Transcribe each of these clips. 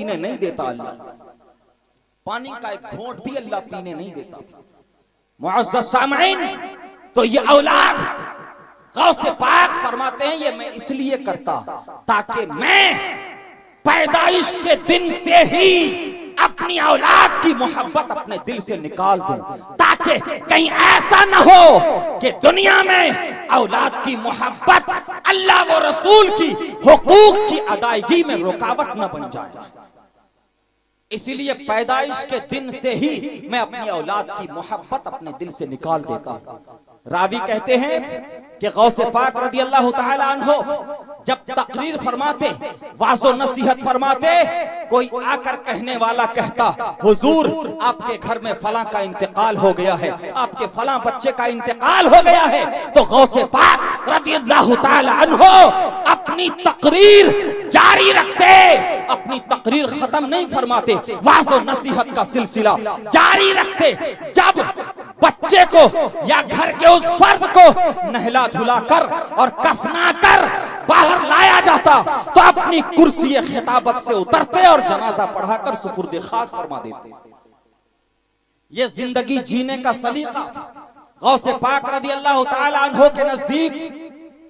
पीने नहीं देता अल्लाह, पानी का एक घोंट भी अल्लाह पीने नहीं देता। मुअज़्ज़ज़ सामईन, तो ये औलाद गौसे पाक फरमाते हैं ये मैं इसलिए करता ताकि मैं पैदाइश के दिन से ही अपनी औलाद की मोहब्बत अपने दिल से निकाल दूं, ताकि कहीं ऐसा न हो कि दुनिया में औलाद की मोहब्बत अल्लाह व रसूल की हुकूक की अदायगी में रुकावट न बन जाए। इसीलिए पैदाइश के दिन से ही मैं अपनी औलाद की मोहब्बत अपने दिल से निकाल देता हूं। रावी कहते हैं कि गौसे पाक रज़ी अल्लाह ताला अन्हो जब तकरीर फरमाते, वाज़ो नसीहत फरमाते, कोई आकर कहने वाला कहता हुजूर आपके घर में फलां का इंतकाल हो गया है, आपके फलां बच्चे का इंतकाल हो गया है, तो गौसे पाक रज़ी अल्लाह ताला अन्हो अपनी तकरीर जारी रखते, अपनी तकरीर खत्म नहीं फरमाते, वाज़ो नसीहत का सिलसिला जारी रखते। जब बच्चे को या घर के उस फर्द को नहला धुला कर और कफना कर बाहर लाया जाता तो अपनी कुर्सी खिताबत से उतरते और जनाजा पढ़ाकर सुपुर्द खाक फरमा देते। ये जिंदगी जीने का सलीका गौसे पाक रज़ी अल्लाह ताला अन्हो के नजदीक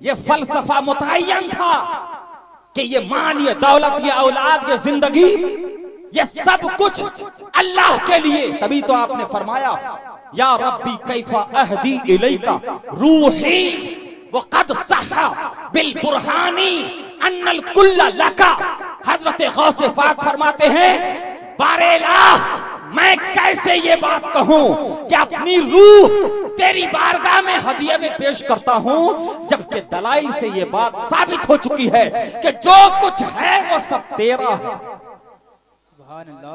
ये फलसफा मुतय्यन था कि ये माल, ये दौलत, ये औलाद, ये जिंदगी, ये सब कुछ अल्लाह के लिए। तभी तो आपने फरमाया या रब्बी कैफा अहदी इलैका रूही वक़द सहा बिल बुरहानी अन्नल कुल्ला लका। हजरत गौसे पाक फरमाते हैं बारेला मैं कैसे ये बात कहूं कि अपनी रूह तेरी बारगाह में हदिया में पेश करता हूं, जबकि दलाइल से ये बात साबित हो चुकी है कि जो कुछ है वो सब तेरा है,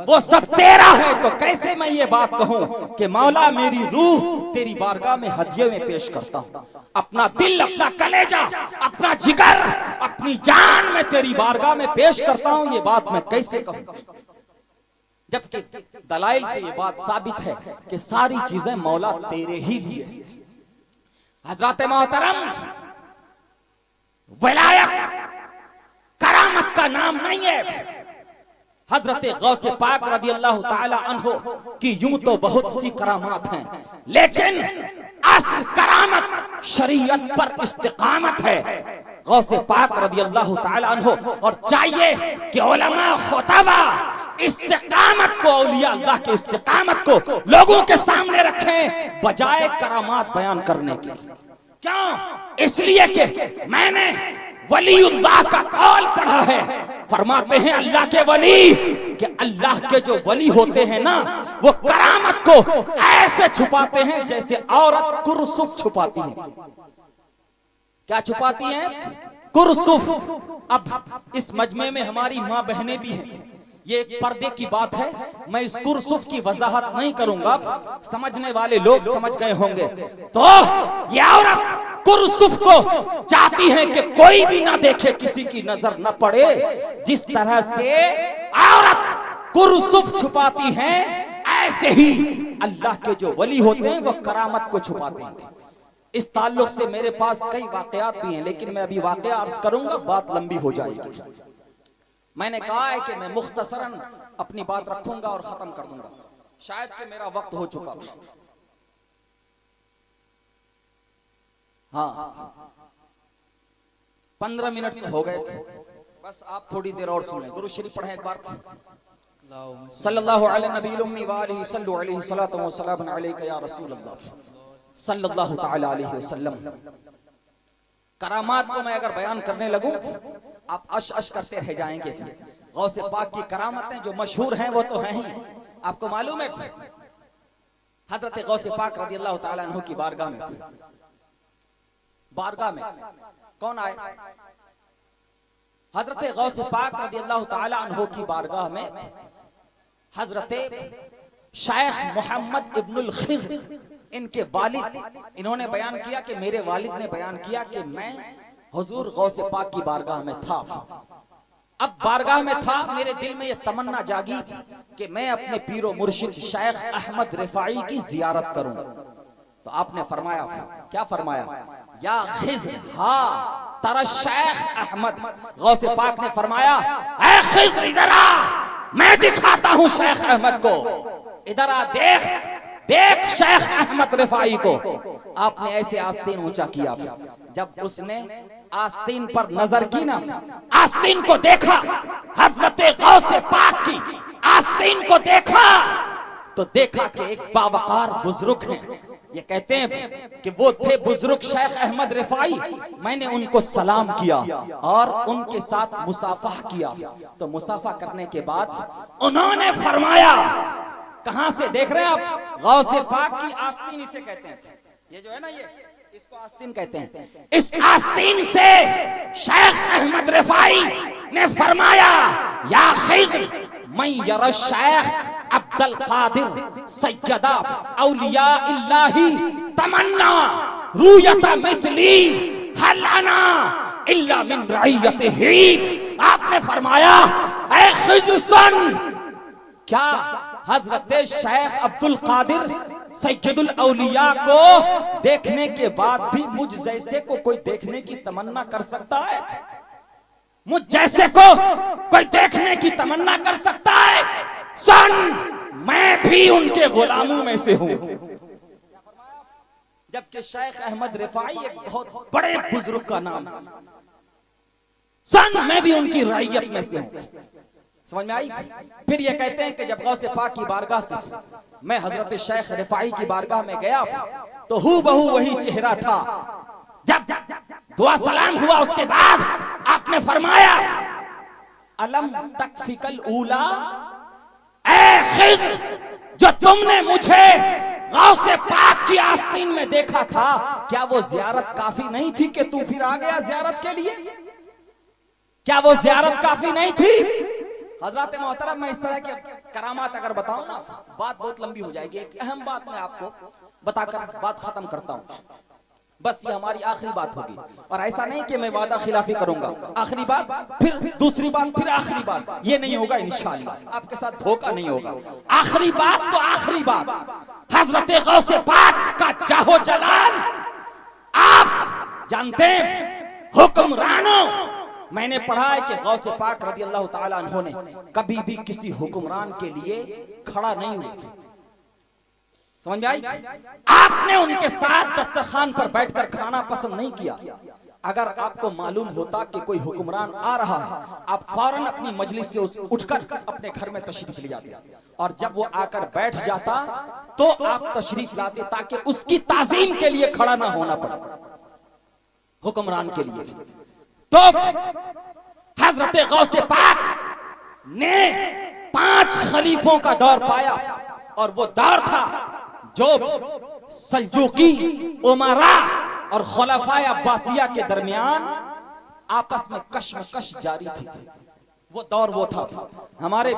वो सब तेरा है। तो कैसे मैं ये बात कहूं कि मौला मेरी रूह तेरी बारगाह में हदिया में पेश करता हूं, अपना दिल, अपना कलेजा, अपना जिगर, अपनी जान में तेरी बारगाह में पेश करता हूं, ये बात मैं कैसे कहूं, जबकि दलाइल से ये बात साबित है कि सारी चीजें मौला तेरे ही लिए। हजरत मोहतरम, विलायत करामत का नाम नहीं है। हजरत गौसे पाक रज़ी अल्लाह ताला अन्हो की यूं तो बहुत सी करामात हैं, लेकिन असल करामत शरीयत पर इस्तिकामत है। गौसे पाक रज़ी अल्लाह ताला अन्हो, और चाहिए कि उलमा खुतबा इस्तिकामत को, औलिया अल्लाह के इस्तिकामत को लोगों के सामने रखें बजाय करामात बयान करने के। क्यों? इसलिए कि मैंने वलीउल्लाह का कौल पढ़ा है, फरमाते हैं अल्लाह के वली कि अल्लाह के जो वली होते हैं ना वो करामत को ऐसे छुपाते हैं जैसे औरत कुरसुफ छुपाती है। क्या छुपाती हैं? कुरसुफ। अब इस मजमे में हमारी माँ बहनें भी हैं, ये एक पर्दे की बात है, मैं इस कुरसुफ की वजाहत नहीं करूंगा, समझने वाले लोग समझ गए होंगे। तो ये औरत कुरसुफ को चाहती है कि कोई भी ना देखे, किसी की नजर न पड़े। जिस तरह से औरत कुरसुफ छुपाती है, ऐसे ही अल्लाह के जो वली होते हैं वो करामत को छुपाते हैं। इस ताल्लुक से मेरे पास कई वाकयात भी हैं, लेकिन मैं अभी वाकया अर्ज करूंगा, बात लंबी हो जाएगी। मैंने कहा है कि मैं मुख्तसरन अपनी बात रखूंगा और खत्म कर दूंगा, शायद कि मेरा वक्त हो चुका। हाँ, 15 मिनट हो गए, बस आप थोड़ी देर और सुन लें। दुरूद शरीफ पढ़ें एक बार। सल्लल्लाहु अलैहि नबील उम्मी व आलिहि सल्लु अलैहि सलातु व सलाम अलैका या रसूल अल्लाह सल्लल्लाहु तआला अलैहि वसल्लम। करामात को मैं अगर बयान करने लगूं आप अश अश करते रह जाएंगे। गौसे पाक की करामतें जो मशहूर हैं वो तो हैं ही। आपको मालूम है हजरत गौसे पाक रज़ी अल्लाह ताला अन्हु की बारगाह में कौन आए? हजरत गौसे पाक रज़ी अल्लाह ताला अन्हु की बारगाह में हजरत शेख मोहम्मद इब्नुल खिज़्र, इनके वालिद, इन्होंने बयान किया कि मेरे वालिद ने बयान किया कि मैं हुजूर गौसे पाक की बारगाह में था। अब बारगाह में था, मेरे दिल में यह तमन्ना जागी कि मैं अपने पीरो मुर्शिद शेख अहमद रिफाई की जियारत करूं। तो आपने फरमाया, क्या फरमाया? या खिज़्र हा तरा शेख अहमद। गौसे पाक ने फरमाया, ऐ खिज़्र इधर आ, मैं दिखाता हूं शेख अहमद को। इधर आ, देख देख शेख अहमद रिफाई को। आपने ऐसे आस्तीन ऊंचा किया। जब उसने आस्तीन पर नजर की ना, आस्तीन को देखा, हजरत गौसे पाक की आस्तीन को देखा, तो देखा कि एक बावकार बुजुर्ग हैं। ये कहते हैं कि वो थे बुजुर्ग शेख अहमद रिफाई। मैंने उनको सलाम किया और उनके साथ मुसाफा किया। तो मुसाफा करने के बाद उन्होंने फरमाया, कहां से देख रहे हैं आप? गौसे पाक की आस्तीन इसे कहते हैं। ये जो है ना, ये इसको आस्तीन कहते हैं। इस आस्तीन से शेख अहमद रिफाई ने फरमाया, या खिज्र मैं यरा शेख अब्दुल कादिर सैयदा औलिया इल्लाही तमन्ना रूयत मिसली हलाना इल्ला मिन रईयतिही। आपने फरमाया, ऐ खिज्र सुन, क्या हजरत शेख अब्दुल कादिर सैयदुल औलिया को देखने के बाद भी मुझ जैसे को कोई देखने की तमन्ना कर सकता है? मुझ जैसे को कोई देखने की तमन्ना कर सकता है? सुन, मैं भी उनके गुलामों में से हूं। जबकि शेख अहमद रिफाई एक बहुत बड़े बुजुर्ग का नाम। सुन, मैं भी उनकी रईयत में से हूं। समझ में आई? फिर ये कहते हैं कि जब गौसे पाक की बारगाह से मैं हजरत शेख रिफाई की बारगाह में गया, तो हूबहू वही चेहरा था। जब दुआ सलाम हुआ, उसके बाद आपने फरमाया, अलम तकफिकल ऊला, ऐ खिज्र, जो तुमने मुझे गौसे पाक की आस्तीन में देखा था, क्या वो जियारत काफी नहीं थी कि तू फिर आ गया जियारत के लिए? क्या वो जियारत काफी नहीं थी? हजरत मोहतरम, मैं इस तरह के करामात अगर बताऊं ना, बात बहुत लंबी हो जाएगी। एक अहम बात मैं आपको बताकर बात खत्म करता हूं। बस ये हमारी आखिरी बात होगी, और ऐसा नहीं कि मैं वादा खिलाफी करूंगा। आखिरी बात, फिर दूसरी बात, फिर आखिरी बात, ये नहीं होगा इंशाअल्लाह। आपके साथ धोखा नहीं होगा। आखिरी बात तो आखिरी बात, हजरत गौसे पाक का जाहो जलाल। आप जानते हैं हुक्मरानों, मैंने पढ़ा है कि गौसे पाक रज़ी अल्लाह ताला अन्हु ने कभी भी किसी हुक्मरान के लिए खड़ा नहीं हुए। समझ में आई? आपने उनके साथ दस्तरखान पर बैठकर खाना पसंद नहीं किया। अगर आपको मालूम होता कि कोई हुक्मरान आ रहा है, आप फौरन अपनी मजलिस से उठकर अपने घर में तशरीफ ले जाते, और जब वो आकर बैठ जाता तो आप तशरीफ लाते, ताकि उसकी ताजीम के लिए खड़ा ना होना पड़े हुक्मरान के लिए। तो हजरत गौसे पाक ने 5 खलीफों का दौर पाया, और वो दौर था जो सल्जूकी उमरा और खुलफाए अब्बासिया के दरमियान आपस में कश्मकश जारी थी। वो दौर वो था। हमारे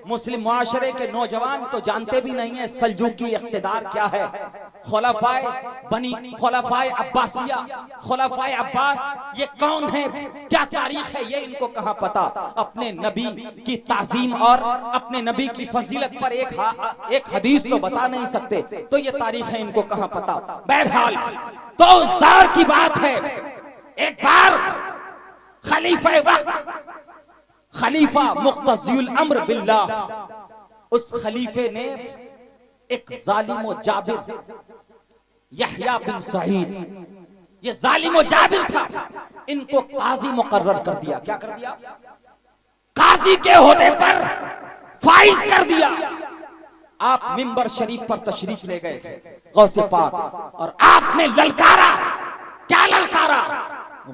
मुस्लिम मुआशरे के नौजवान तो जानते भी नहीं है सल्जूकी इख्तिदार क्या है, खुलफाए अब्बासिया, खुलफाए अब्बास ये कौन है, क्या तारीख है, ये इनको कहां पता। अपने नबी की ताजीम और अपने नबी की फजीलत पर एक हदीस तो बता नहीं सकते, तो ये तारीख है इनको कहां पता। बहरहाल, तो उस दौर की बात है। एक बार खलीफा वक्त, खलीफा मुक्तज़ियुल अम्र बिल्लाह, उस खलीफे ने एक जालिम व जाबिर यहया बिन सईद, ये जालिम व जाबिर था, इनको काजी मुकर्रर कर दिया। क्या कर दिया? काजी के ओहदे पर फाइज कर दिया। आप मिंबर शरीफ पर तशरीफ ले गए गौसे पाक, और आपने ललकारा। क्या ललकारा?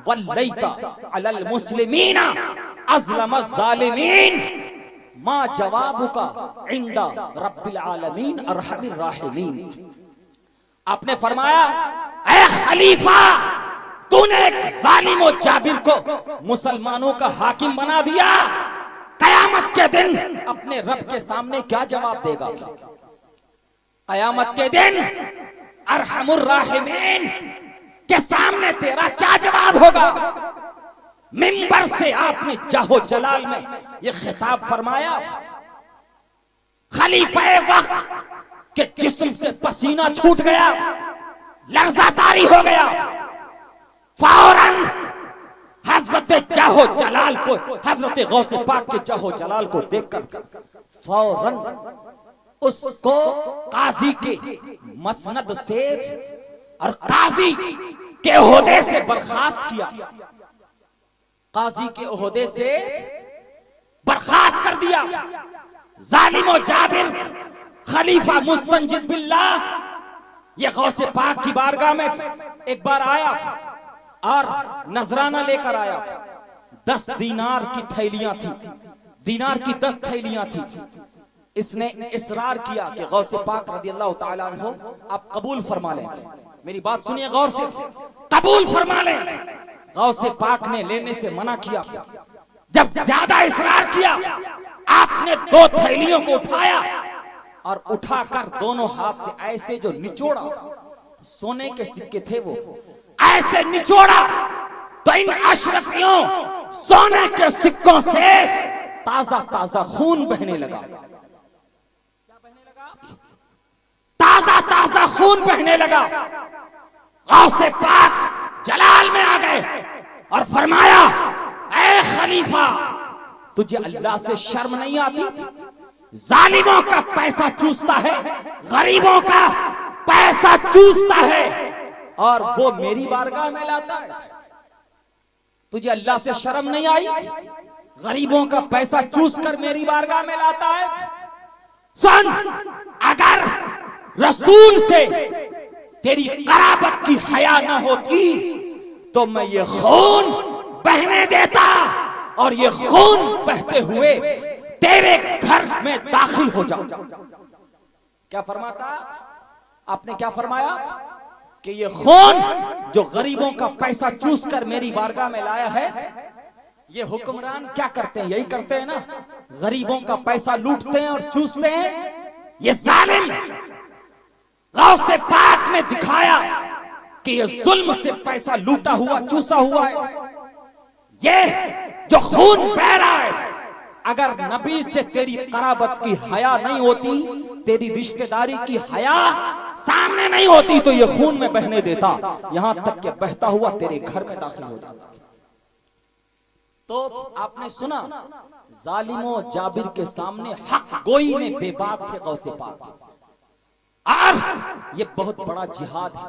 वल्लैता अलल मुस्लिमीना अज़लम ज़ालिमीन मा जवाबुका इंदा रब्बिल आलमीन अरहमिर राहिमीन। आपने फरमाया, ऐ खलीफा, तूने एक जालिम और जाबिर को मुसलमानों का हाकिम बना दिया, कयामत के दिन अपने रब के सामने क्या जवाब देगा? कयामत के दिन अरहमुर राहिमीन के सामने तेरा क्या जवाब होगा? मिंबर से आपने जाहो जलाल में यह खिताब फरमाया। खलीफा वक्त के जिस्म से पसीना छूट गया, लर्ज़ातारी हो गया। फौरन हजरत जाहो जलाल को, हजरत गौसे पाक के जाहो जलाल को देखकर फौरन उसको काजी के मसनद से और काजी के ओहदे से बर्खास्त किया, काजी के ओहदे से बर्खास्त कर दिया। जालिम जाबिर खलीफा मुस्तंजिद बिल्लाह ये गौसे पाक की बारगाह में एक बार आया और नजराना लेकर आया। 10 दीनार की थैलियां थी, दीनार की 10 थैलियां थी। इसने इसरार किया कि गौसे पाक रदियल्लाहु ताला अन्हु आप कबूल फरमा लें, मेरी बात सुनिए गौर से, कबूल फरमा लें। गौसे पाक ने लेने से मना किया। जब ज्यादा इसरार किया, आपने 2 थैलियों को उठाया और उठाकर दोनों हाथ से ऐसे जो निचोड़ा, सोने के सिक्के थे वो ऐसे निचोड़ा तो इन अशरफियों सोने के सिक्कों से ताजा ताजा खून बहने लगा। क्या बहने लगा? ताजा ताजा खून बहने लगा। गौसे पाक जलाल में आ गए और फरमाया, ऐ खलीफा तुझे अल्लाह से शर्म नहीं आती? जालिमों का पैसा चूसता है, गरीबों का पैसा चूसता है और वो मेरी बारगाह में लाता है। तुझे अल्लाह से शर्म नहीं आई? गरीबों का पैसा चूस कर मेरी बारगाह में लाता है। सुन, अगर रसूल से तेरी कराबत की हया न होती तो मैं ये खून बहने देता और ये खून बहते हुए तेरे घर में दाखिल हो जाओ। क्या फरमाता? आपने क्या फरमाया कि ये खून जो गरीबों का पैसा चूस कर मेरी बारगाह में लाया है, ये हुक्मरान क्या करते हैं? यही करते हैं ना, गरीबों का पैसा लूटते हैं और चूसते हैं। ये जालिम गौसे पाक ने दिखाया कि ये जुल्म से पैसा लूटा हुआ, चूसा हुआ है। ये जो खून बह रहा है, अगर नबी से तेरी कराबत की हया नहीं होती, तेरी रिश्तेदारी की हया सामने नहीं होती तो ये खून में बहने देता, यहां तक कि बहता हुआ तेरे घर में दाखिल हो जाता। तो आपने सुना, जालिमों जाबिर के सामने हक गोई में बेबाक थे गौसे पाक। और ये बहुत बड़ा जिहाद है,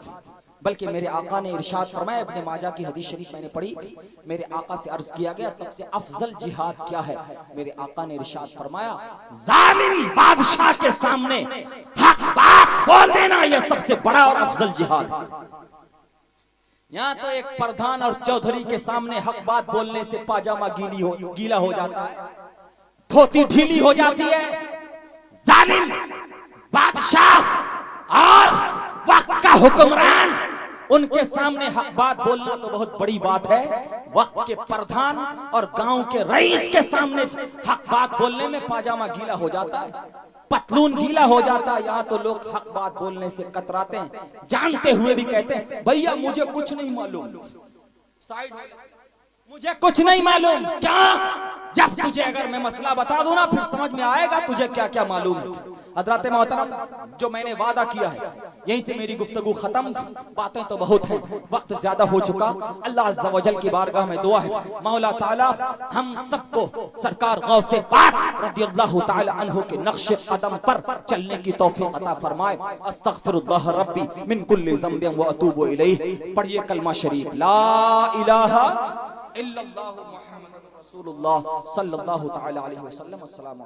बल्कि मेरे आका ने इरशाद फरमाया, इब्ने माजा की हदीस शरीफ मैंने पढ़ी, मेरे आका से अर्ज किया गया सबसे अफजल जिहाद क्या है? मेरे आका ने इरशाद फरमाया, जालिम बादशाह के सामने हक बात बोल देना यह सबसे बड़ा और अफजल जिहाद है। यहाँ तो एक प्रधान और चौधरी के सामने हक बात बोलने से पाजामा गीला हो जाता है, धोती ढीली हो जाती है। जालिम बादशाह और वक्त का हुक्मरान, उनके सामने हक बात बोलना तो बहुत बड़ी बात है। वक्त के प्रधान और गांव के रईस के सामने हक बात बोलने में पाजामा गीला हो जाता है, पतलून गीला हो जाता है। यहाँ तो लोग हक बात बोलने से कतराते हैं, जानते हुए भी कहते हैं भैया मुझे कुछ नहीं मालूम, साइड मुझे कुछ नहीं मालूम। क्या? जब तुझे अगर मैं मसला बता दूं ना, फिर समझ में आएगा तुझे क्या क्या मालूम है। हज़रात मोहतरम, जो मैंने वादा किया है यहीं से मेरी गुफ्तगू खत्म। बातें तो बहुत हैं, वक्त ज्यादा हो चुका। अल्लाह अज़्ज़ा वजल की बारगाह में दुआ है, मौला ताला हम सबको सरकार गौसे पाक रज़ियल्लाहु ताला अन्हु के नक्शे कदम पर चलने की तौफीक अता फरमाए। अस्तगफिरुल्लाह रब्बी मिन कुल्लि ज़ंबिन व अतूबु इलैहि। पढ़िए कलमा शरीफ, ला इलाहा इल्लल्लाहु मुहम्मदुर रसूलुल्लाह सल्लल्लाहु ताला अलैहि वसल्लम। अस्सलाम।